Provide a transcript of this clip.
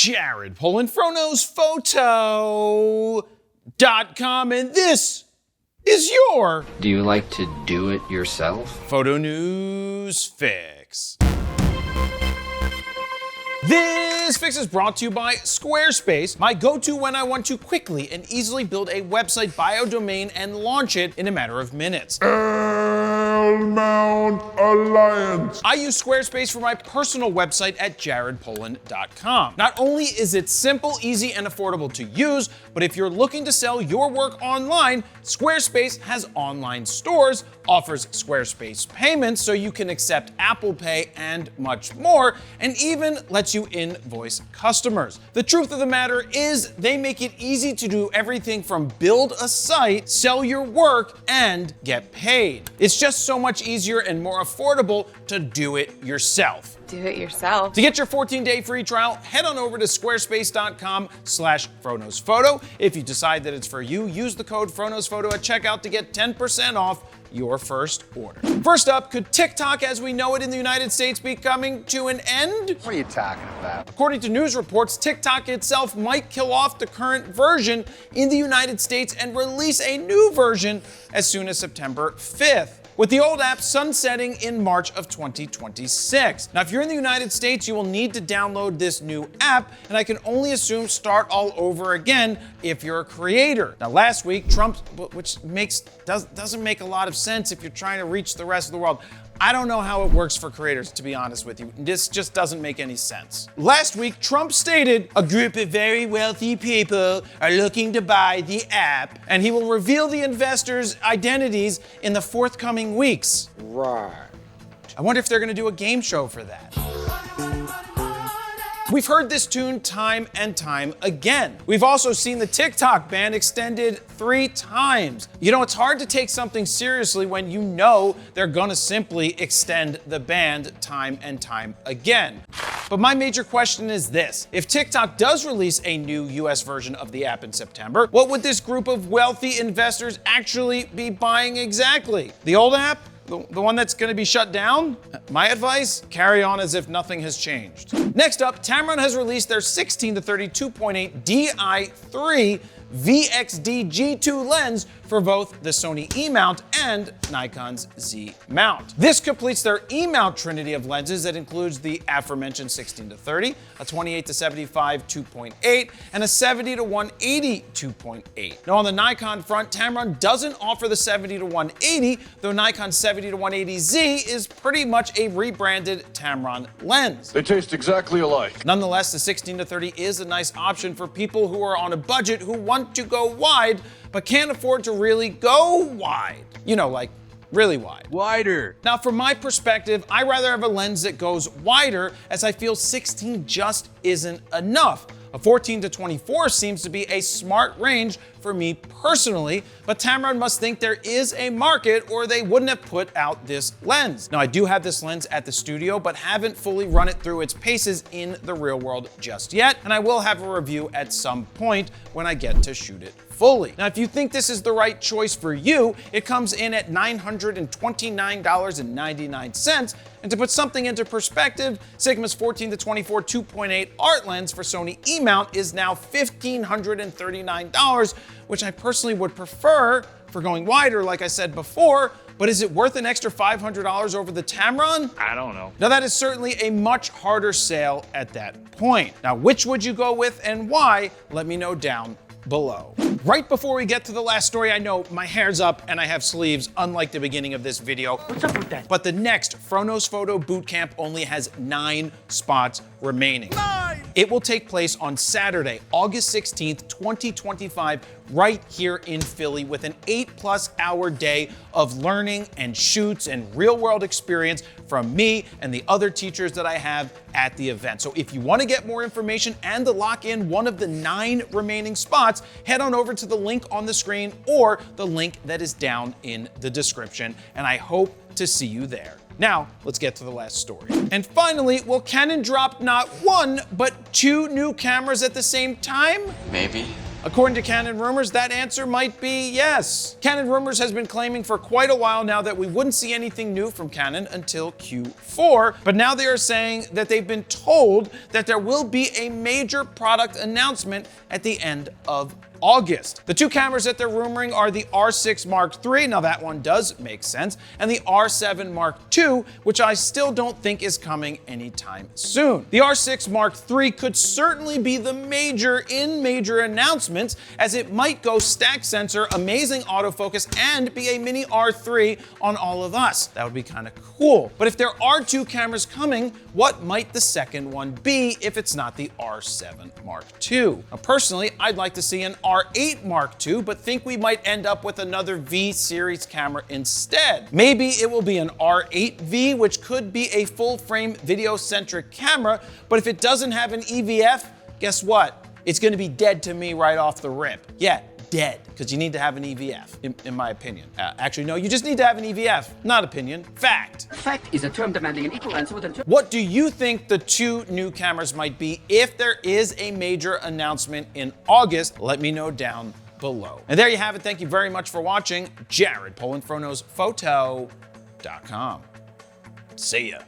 Jared Polin, PhonosPhoto.com, and this is your Do you like to do it yourself? Photo News Fix. This fix is brought to you by Squarespace, my go-to when I want to quickly and easily build a website bio domain and launch it in a matter of minutes. Mount Alliance. I use Squarespace for my personal website at jaredpolin.com. Not only is it simple, easy, and affordable to use, but if you're looking to sell your work online, Squarespace has online stores, offers Squarespace payments so you can accept Apple Pay and much more, and even lets you invoice customers. The truth of the matter is they make it easy to do everything from build a site, sell your work, and get paid. It's just so much easier and more affordable to do it yourself. Do it yourself. To get your 14-day free trial, head on over to squarespace.com/PhonosPhoto. If you decide that it's for you, use the code PhonosPhoto at checkout to get 10% off your first order. First up, could TikTok as we know it in the United States be coming to an end? What are you talking about? According to news reports, TikTok itself might kill off the current version in the United States and release a new version as soon as September 5th. With the old app sunsetting in March of 2026. Now, if you're in the United States, you will need to download this new app, and I can only assume start all over again if you're a creator. Now, last week, Trump, which doesn't make a lot of sense if you're trying to reach the rest of the world. I don't know how it works for creators, to be honest with you. This just doesn't make any sense. Last week, Trump stated a group of very wealthy people are looking to buy the app, and he will reveal the investors' identities in the forthcoming weeks. Right. I wonder if they're gonna do a game show for that. We've heard this tune time and time again. We've also seen the TikTok ban extended 3 times. You know, it's hard to take something seriously when you know they're gonna simply extend the ban time and time again. But my major question is this: if TikTok does release a new US version of the app in September, what would this group of wealthy investors actually be buying exactly? The old app? The one that's gonna be shut down? My advice, carry on as if nothing has changed. Next up, Tamron has released their 16 to 32.8 Di3 VXD G2 lens for both the Sony E-mount and Nikon's Z-mount. This completes their E-mount trinity of lenses that includes the aforementioned 16 to 30, a 28 to 75 2.8, and a 70 to 180 2.8. Now on the Nikon front, Tamron doesn't offer the 70 to 180, though Nikon's 70 to 180Z is pretty much a rebranded Tamron lens. They taste exactly alike. Nonetheless, the 16 to 30 is a nice option for people who are on a budget who want to go wide but can't afford to really go wide. You know, like really wide. Wider. Now, from my perspective, I rather have a lens that goes wider, as I feel 16 just isn't enough. A 14 to 24 seems to be a smart range for me personally, but Tamron must think there is a market or they wouldn't have put out this lens. Now, I do have this lens at the studio, but haven't fully run it through its paces in the real world just yet, and I will have a review at some point when I get to shoot it fully. Now, if you think this is the right choice for you, it comes in at $929.99. And to put something into perspective, Sigma's 14 to 24 2.8 art lens for Sony E-mount is now $1,539, which I personally would prefer for going wider, like I said before. But is it worth an extra $500 over the Tamron? I don't know. Now, that is certainly a much harder sale at that point. Now, which would you go with and why? Let me know down below. Right before we get to the last story, I know my hair's up and I have sleeves, unlike the beginning of this video. What's up with that? But the next Phronos Photo Bootcamp only has 9 spots remaining. 9! It will take place on Saturday, August 16th, 2025, right here in Philly, with an 8+ hour day of learning and shoots and real-world experience from me and the other teachers that I have at the event. So if you want to get more information and to lock in one of the 9 remaining spots, head on over to the link on the screen or the link that is down in the description, and I hope to see you there. Now, let's get to the last story. And finally, will Canon drop not 1, but 2 new cameras at the same time? Maybe. According to Canon Rumors, that answer might be yes. Canon Rumors has been claiming for quite a while now that we wouldn't see anything new from Canon until Q4, but now they are saying that they've been told that there will be a major product announcement at the end of August. The two cameras that they're rumoring are the R6 Mark III, now that one does make sense, and the R7 Mark II, which I still don't think is coming anytime soon. The R6 Mark III could certainly be the major announcements, as it might go stack sensor, amazing autofocus, and be a mini R3 on all of us. That would be kind of cool. But if there are two cameras coming, what might the second one be if it's not the R7 Mark II? Now, personally, I'd like to see an R8 Mark II, but think we might end up with another V series camera instead. Maybe it will be an R8V, which could be a full-frame video-centric camera, but if it doesn't have an EVF, guess what? It's gonna be dead to me right off the rip. Yeah, dead, because you need to have an EVF, in my opinion. Actually, no, you just need to have an EVF, not opinion, fact. Fact is a term demanding an equal answer with a... What do you think the two new cameras might be if there is a major announcement in August? Let me know down below. And there you have it. Thank you very much for watching. Jared, PolinPhotoPhoto.com. See ya.